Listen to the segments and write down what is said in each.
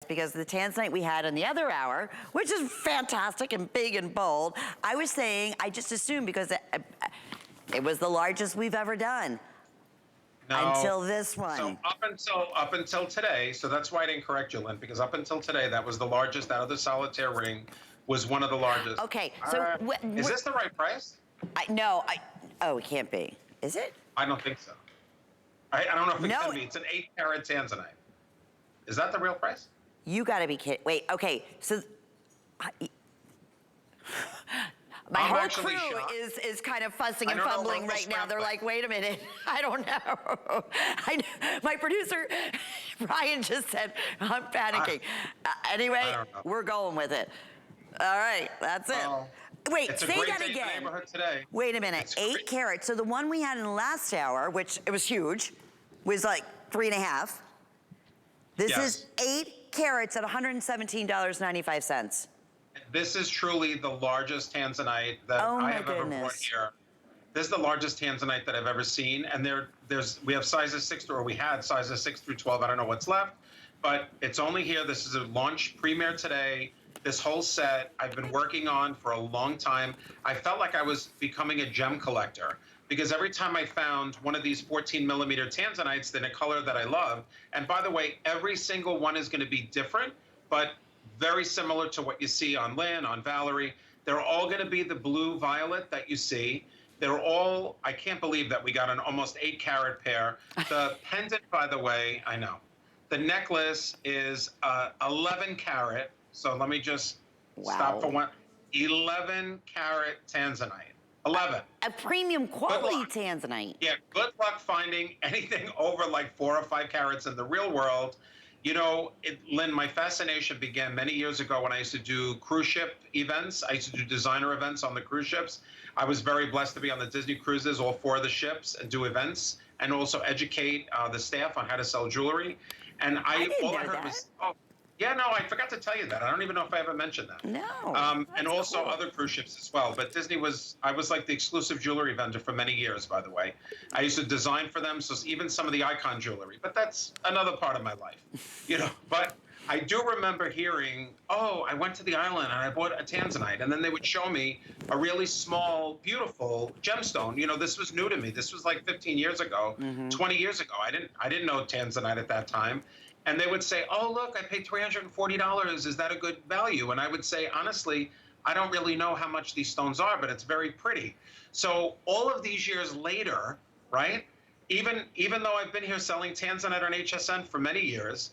because the Tanzanite we had in the other hour, which is fantastic and big and bold, I was saying, I just assumed because it was the largest we've ever done. No. Until this one. So up until today, so that's why I didn't correct you, Lynn, because up until today, that was the largest out of the solitaire ring, was one of the largest. Okay, so is this the right price? Oh, it can't be. Is it? I don't think so. I don't know if it can be. It's an 8-carat Tanzanite. Is that the real price? You gotta be kidding. Wait, okay, so my whole crew is kind of fussing and fumbling right now. They're like, wait a minute, I don't know. My producer, Brian, just said, I'm panicking. Anyway, we're going with it. All right, that's it. Wait, say that again. Wait a minute, 8 carats. So the one we had in the last hour, which it was huge, was like 3.5. This is 8 carats at $117.95. This is truly the largest Tanzanite that I have ever brought here. This is the largest Tanzanite that I've ever seen, and we have sizes 6 or we had sizes 6 through 12. I don't know what's left, but it's only here. This is a launch premiere today. This whole set I've been working on for a long time. I felt like I was becoming a gem collector because every time I found one of these 14mm Tanzanites in a color that I love, and by the way, every single one is going to be different, but very similar to what you see on Lynn, on Valerie. They're all going to be the blue violet that you see. They're all, I can't believe that we got an almost 8-carat pair. The pendant, by the way, I know. The necklace is 11 carat. So let me just stop for one. 11-carat Tanzanite. 11. A premium quality Tanzanite. Yeah, good luck finding anything over like 4 or 5 carats in the real world. You know, Lynn, my fascination began many years ago when I used to do cruise ship events. I used to do designer events on the cruise ships. I was very blessed to be on the Disney cruises, all 4 of the ships, and do events, and also educate the staff on how to sell jewelry. And I heard was, yeah, no, I forgot to tell you that. I don't even know if I ever mentioned that. No. And also other cruise ships as well. But Disney I was like the exclusive jewelry vendor for many years, by the way. I used to design for them, so even some of the icon jewelry. But that's another part of my life, you know. But I do remember hearing, I went to the island and I bought a Tanzanite. And then they would show me a really small, beautiful gemstone. You know, this was new to me. This was like 15 years ago, 20 years ago. I didn't know Tanzanite at that time. And they would say, oh, look, I paid $340. Is that a good value? And I would say, honestly, I don't really know how much these stones are, but it's very pretty. So all of these years later, right, even though I've been here selling Tanzanite on HSN for many years,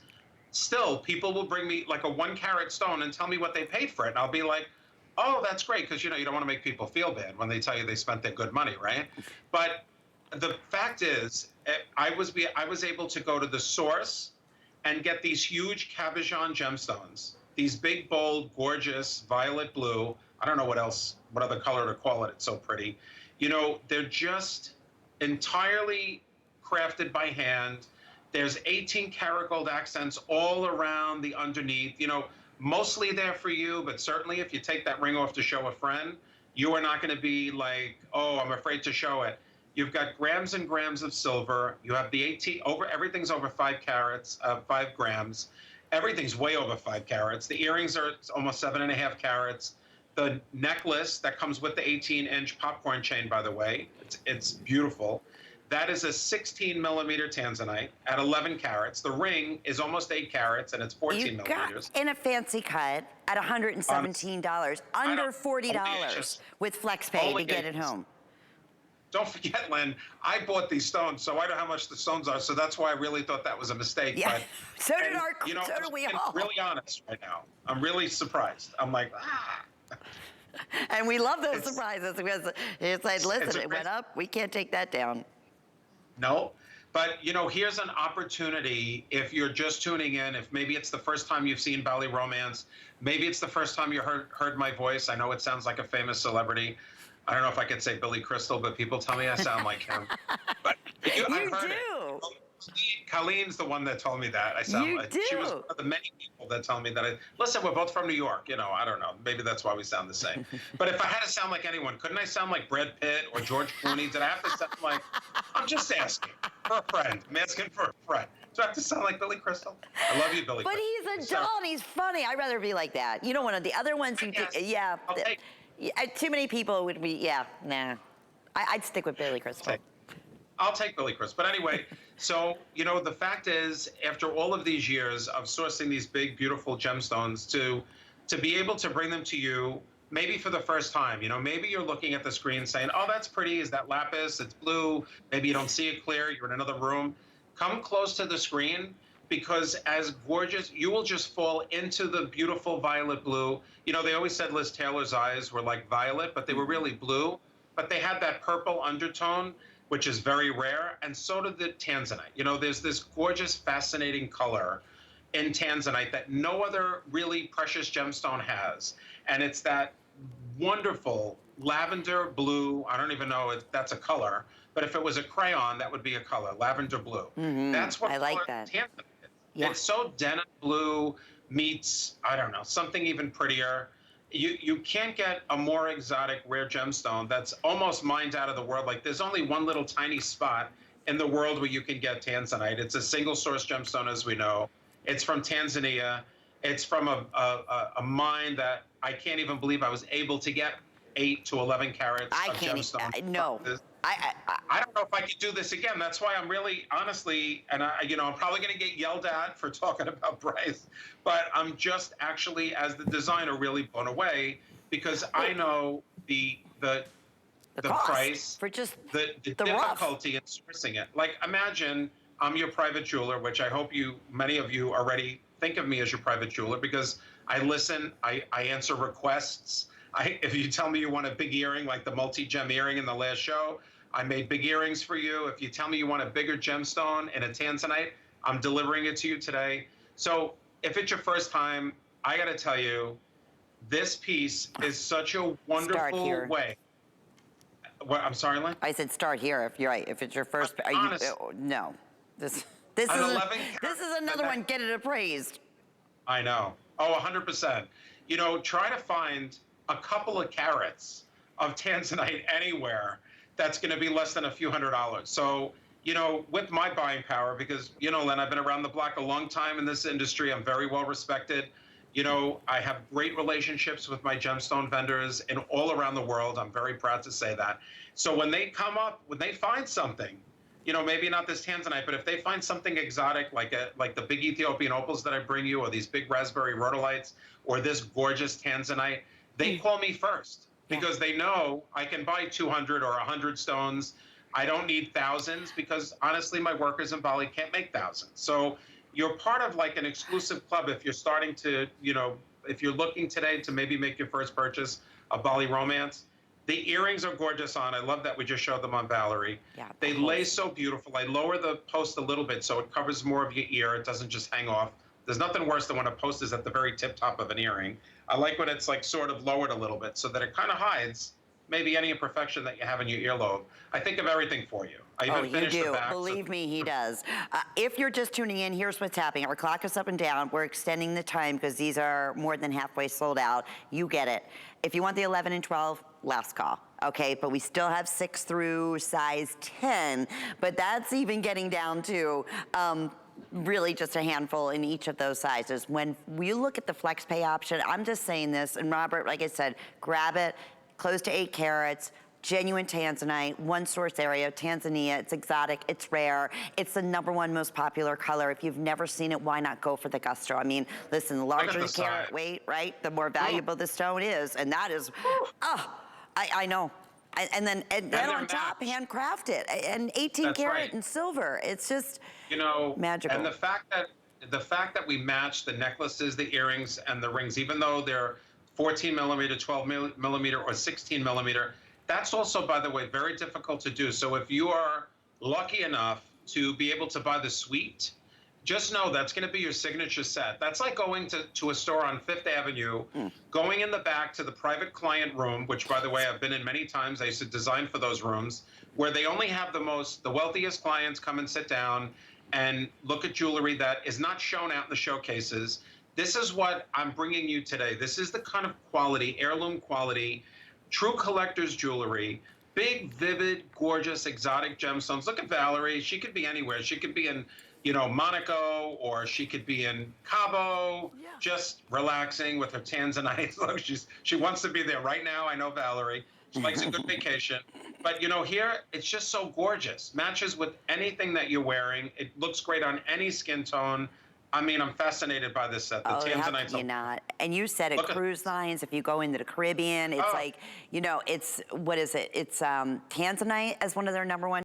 still people will bring me like a 1-carat stone and tell me what they paid for it. And I'll be like, oh, that's great, because, you know, you don't want to make people feel bad when they tell you they spent their good money, right? But the fact is, I was able to go to the source and get these huge cabochon gemstones, these big, bold, gorgeous, violet blue. I don't know what other color to call it. It's so pretty. You know, they're just entirely crafted by hand. There's 18-karat gold accents all around the underneath. You know, mostly there for you, but certainly if you take that ring off to show a friend, you are not going to be like, oh, I'm afraid to show it. You've got grams and grams of silver. You have the everything's over 5 carats, 5 grams. Everything's way over 5 carats. The earrings are almost 7.5 carats. The necklace that comes with the 18-inch popcorn chain, by the way, it's beautiful. That is a 16mm Tanzanite at 11 carats. The ring is almost 8 carats, and it's 14 millimeters. In a fancy cut at $117, under $40 with FlexPay to get it home. Don't forget, Lynn, I bought these stones, so I know how much the stones are, so that's why I really thought that was a mistake. Yeah, but, so did we all. I'm really honest right now. I'm really surprised. I'm like, And we love those surprises because it's like, listen, it went up. We can't take that down. No, but, you know, here's an opportunity if you're just tuning in, if maybe it's the first time you've seen Bali RoManse, maybe it's the first time you heard my voice. I know it sounds like a famous celebrity. I don't know if I could say Billy Crystal, but people tell me I sound like him. But you heard do. Colleen's the one that told me that. She was one of the many people that tell me that. Listen, we're both from New York. You know, I don't know. Maybe that's why we sound the same. But if I had to sound like anyone, couldn't I sound like Brad Pitt or George Clooney? Did I have to sound like? I'm just asking for a friend. I'm asking for a friend. Do I have to sound like Billy Crystal? I love you, Billy But Crystal. he's a doll and he's funny. I'd rather be like that. You don't want to, the other ones you do, Yes. yeah. I'll take. Too many people would be, yeah, nah. I'd stick with Billy Crystal. I'll take Billy Crystal. But anyway, so, you know, the fact is, after all of these years of sourcing these big, beautiful gemstones, to be able to bring them to you, maybe for the first time, you know, maybe you're looking at the screen saying, oh, that's pretty. Is that lapis? It's blue. Maybe you don't see it clear. You're in another room. Come close to the screen, because as gorgeous, you will just fall into the beautiful violet blue. You know, they always said Liz Taylor's eyes were like violet, but they were really blue. But they had that purple undertone, which is very rare, and so did the Tanzanite. You know, there's this gorgeous, fascinating color in Tanzanite that no other really precious gemstone has. And it's that wonderful lavender blue. I don't even know if that's a color, but if it was a crayon, that would be a color, lavender blue. That's what I like that. Tanzanite is. Yeah. It's so denim blue meets, I don't know, something even prettier. You can't get a more exotic rare gemstone that's almost mined out of the world. Like, there's only one little tiny spot in the world where you can get Tanzanite. It's a single source gemstone, as we know. It's from Tanzania. It's from a mine that I can't even believe I was able to get 8 to 11 carats of gemstone. No. I don't know if I could do this again. That's why I'm really, honestly, and I'm probably going to get yelled at for talking about price, but I'm just actually, as the designer, really blown away, because I know the cost price, for just the difficulty in sourcing it. Like, imagine I'm your private jeweler, which I hope many of you already think of me as your private jeweler, because I listen, I answer requests. If you tell me you want a big earring, like the multi-gem earring in the last show, I made big earrings for you. If you tell me you want a bigger gemstone and a Tanzanite, I'm delivering it to you today. So if it's your first time, I got to tell you, this piece is such a wonderful way. What, I'm sorry, Lynn? I said start here. If you're right, if it's your first, no. This is another one. Get it appraised. I know. Oh, 100%. You know, try to find a couple of carats of Tanzanite anywhere that's going to be less than a few $100s. So, you know, with my buying power, because, you know, Len, I've been around the block a long time in this industry. I'm very well respected. You know, I have great relationships with my gemstone vendors and all around the world. I'm very proud to say that. So when they come up, when they find something, you know, maybe not this Tanzanite, but if they find something exotic, like the big Ethiopian opals that I bring you, or these big raspberry rhodolites, or this gorgeous Tanzanite, they call me first, because they know I can buy 200 or 100 stones. I don't need thousands, because honestly, my workers in Bali can't make thousands. So you're part of like an exclusive club if you're starting to, you know, if you're looking today to maybe make your first purchase of Bali RoManse. The earrings are gorgeous on. I love that we just showed them on Valerie. Yeah, they lay so beautiful. I lower the post a little bit so it covers more of your ear. It doesn't just hang off. There's nothing worse than when a post is at the very tip top of an earring. I like when it's like sort of lowered a little bit so that it kind of hides maybe any imperfection that you have in your earlobe. I think of everything for you. I even finished the back. Believe me, he does. If you're just tuning in, here's what's happening. Our clock is up and down. We're extending the time because these are more than halfway sold out. You get it. If you want the 11 and 12, last call. Okay, but we still have 6 through size 10, but that's even getting down to really just a handful in each of those sizes. When we look at the flex pay option, I'm just saying this, and Robert, like I said, grab it, close to 8 carats, genuine Tanzanite, one source area, Tanzania. It's exotic, it's rare. It's the #1 most popular color. If you've never seen it, why not go for the gusto? I mean, listen, the larger the carat weight, right, the more valuable the stone is. And that is, I know. And then on top, handcrafted, and 18 karat in silver. It's just, you know, magical. And the fact that we match the necklaces, the earrings, and the rings, even though they're 14 millimeter, 12 millimeter, or 16 millimeter, that's also, by the way, very difficult to do. So if you are lucky enough to be able to buy the suite, just know that's going to be your signature set. That's like going to a store on Fifth Avenue, going in the back to the private client room, which, by the way, I've been in many times. I used to design for those rooms, where they only have the wealthiest clients come and sit down and look at jewelry that is not shown out in the showcases. This is what I'm bringing you today. This is the kind of quality, heirloom quality, true collector's jewelry, big, vivid, gorgeous, exotic gemstones. Look at Valerie. She could be anywhere. She could be in Monaco, or she could be in Cabo, just relaxing with her Tanzanite. Look, she wants to be there right now. I know Valerie. She likes a good vacation. But here, it's just so gorgeous. Matches with anything that you're wearing. It looks great on any skin tone. I mean, I'm fascinated by this set. The Tanzanite's how can you not? And you said it, cruise lines, if you go into the Caribbean, it's like, it's, what is it? It's Tanzanite as one of their #1